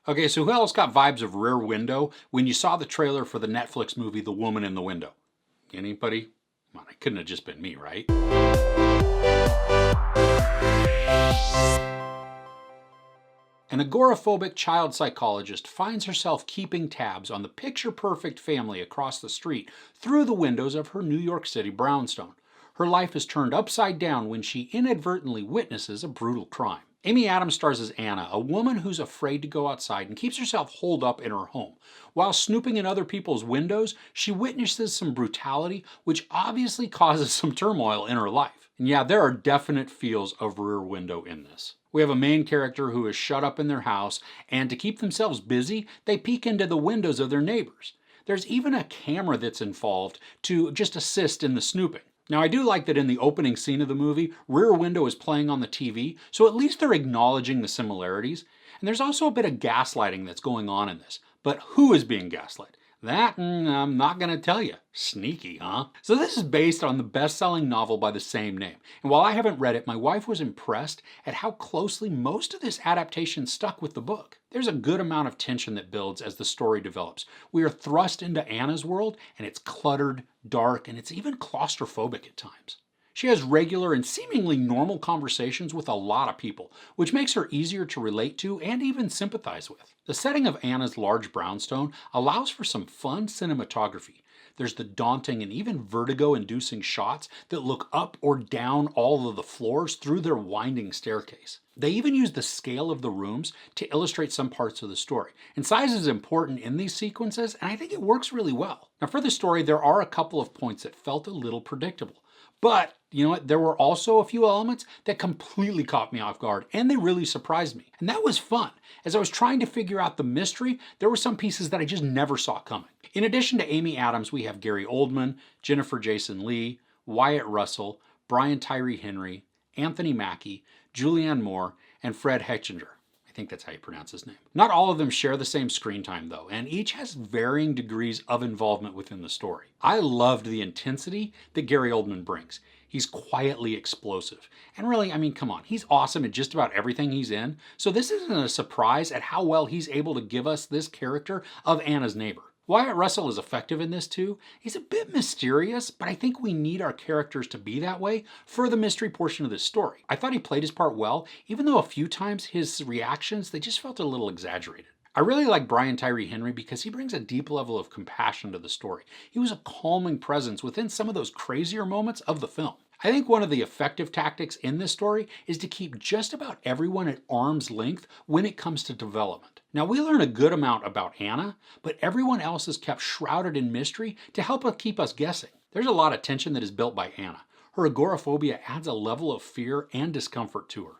Okay, so who else got vibes of Rear Window when you saw the trailer for the Netflix movie The Woman in the Window? Anybody? Well, it couldn't have just been me, right? An agoraphobic child psychologist finds herself keeping tabs on the picture-perfect family across the street through the windows of her New York City brownstone. Her life is turned upside down when she inadvertently witnesses a brutal crime. Amy Adams stars as Anna, a woman who's afraid to go outside and keeps herself holed up in her home. While snooping in other people's windows, she witnesses some brutality, which obviously causes some turmoil in her life. And yeah, there are definite feels of Rear Window in this. We have a main character who is shut up in their house, and to keep themselves busy, they peek into the windows of their neighbors. There's even a camera that's involved to just assist in the snooping. Now, I do like that in the opening scene of the movie, Rear Window is playing on the TV, so at least they're acknowledging the similarities. And there's also a bit of gaslighting that's going on in this. But who is being gaslit? That, I'm not going to tell you. Sneaky, huh? So this is based on the best-selling novel by the same name. And while I haven't read it, my wife was impressed at how closely most of this adaptation stuck with the book. There's a good amount of tension that builds as the story develops. We are thrust into Anna's world, and it's cluttered, dark, and it's even claustrophobic at times. She has regular and seemingly normal conversations with a lot of people, which makes her easier to relate to and even sympathize with. The setting of Anna's large brownstone allows for some fun cinematography. There's the daunting and even vertigo-inducing shots that look up or down all of the floors through their winding staircase. They even use the scale of the rooms to illustrate some parts of the story. And size is important in these sequences, and I think it works really well. Now for the story, there are a couple of points that felt a little predictable. But, you know what, there were also a few elements that completely caught me off guard, and they really surprised me. And that was fun. As I was trying to figure out the mystery, there were some pieces that I just never saw coming. In addition to Amy Adams, we have Gary Oldman, Jennifer Jason Leigh, Wyatt Russell, Brian Tyree Henry, Anthony Mackie, Julianne Moore, and Fred Hechinger. I think that's how you pronounce his name. Not all of them share the same screen time though, and each has varying degrees of involvement within the story. I loved the intensity that Gary Oldman brings. He's quietly explosive. And really, I mean, come on, he's awesome at just about everything he's in, so this isn't a surprise at how well he's able to give us this character of Anna's neighbor. Wyatt Russell is effective in this too. He's a bit mysterious, but I think we need our characters to be that way for the mystery portion of this story. I thought he played his part well, even though a few times his reactions, they just felt a little exaggerated. I really like Brian Tyree Henry because he brings a deep level of compassion to the story. He was a calming presence within some of those crazier moments of the film. I think one of the effective tactics in this story is to keep just about everyone at arm's length when it comes to development. Now we learn a good amount about Anna, but everyone else is kept shrouded in mystery to help keep us guessing. There's a lot of tension that is built by Anna. Her agoraphobia adds a level of fear and discomfort to her.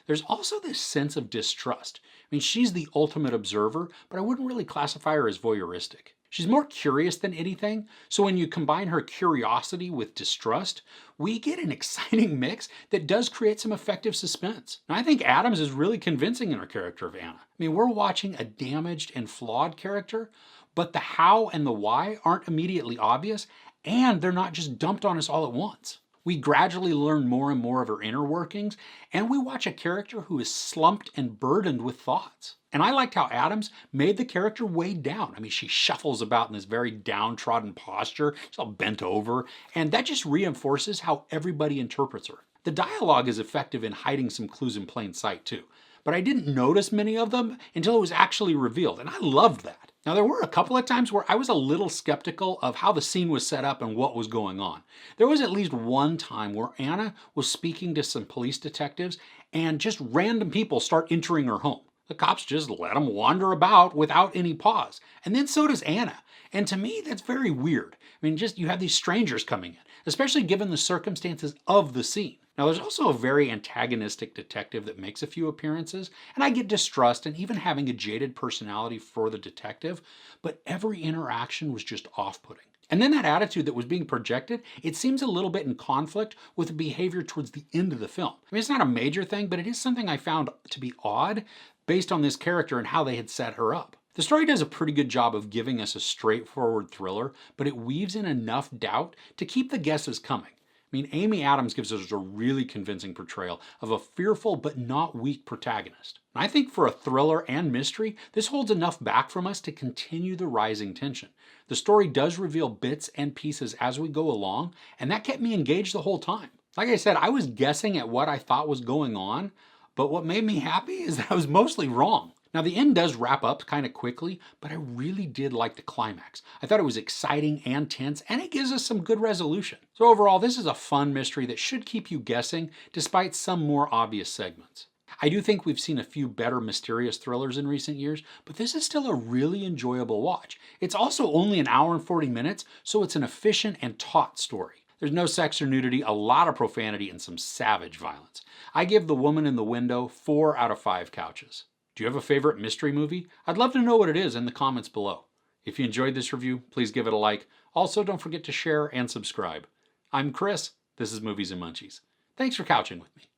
There's also this sense of distrust. I mean, she's the ultimate observer, but I wouldn't really classify her as voyeuristic. She's more curious than anything, so when you combine her curiosity with distrust, we get an exciting mix that does create some effective suspense. And I think Adams is really convincing in her character of Anna. I mean, we're watching a damaged and flawed character, but the how and the why aren't immediately obvious, and they're not just dumped on us all at once. We gradually learn more and more of her inner workings, and we watch a character who is slumped and burdened with thoughts. And I liked how Adams made the character weighed down. I mean, she shuffles about in this very downtrodden posture. She's all bent over, and that just reinforces how everybody interprets her. The dialogue is effective in hiding some clues in plain sight too, but I didn't notice many of them until it was actually revealed, and I loved that. Now there were a couple of times where I was a little skeptical of how the scene was set up and what was going on. There was at least one time where Anna was speaking to some police detectives and just random people start entering her home. The cops just let them wander about without any pause. And then so does Anna. And to me, that's very weird. I mean, just you have these strangers coming in, especially given the circumstances of the scene. Now, there's also a very antagonistic detective that makes a few appearances, and I get distrust and even having a jaded personality for the detective, but every interaction was just off-putting. And then that attitude that was being projected, it seems a little bit in conflict with the behavior towards the end of the film. I mean, it's not a major thing, but it is something I found to be odd based on this character and how they had set her up. The story does a pretty good job of giving us a straightforward thriller, but it weaves in enough doubt to keep the guesses coming. I mean, Amy Adams gives us a really convincing portrayal of a fearful but not weak protagonist. And I think for a thriller and mystery, this holds enough back from us to continue the rising tension. The story does reveal bits and pieces as we go along, and that kept me engaged the whole time. Like I said, I was guessing at what I thought was going on, but what made me happy is that I was mostly wrong. Now, the end does wrap up kind of quickly, but I really did like the climax. I thought it was exciting and tense, and it gives us some good resolution. So overall, this is a fun mystery that should keep you guessing, despite some more obvious segments. I do think we've seen a few better mysterious thrillers in recent years, but this is still a really enjoyable watch. It's also only an hour and 40 minutes, so it's an efficient and taut story. There's no sex or nudity, a lot of profanity, and some savage violence. I give The Woman in the Window 4 out of 5 couches. Do you have a favorite mystery movie? I'd love to know what it is in the comments below. If you enjoyed this review, please give it a like. Also, don't forget to share and subscribe. I'm Chris. This is Movies and Munchies. Thanks for couching with me.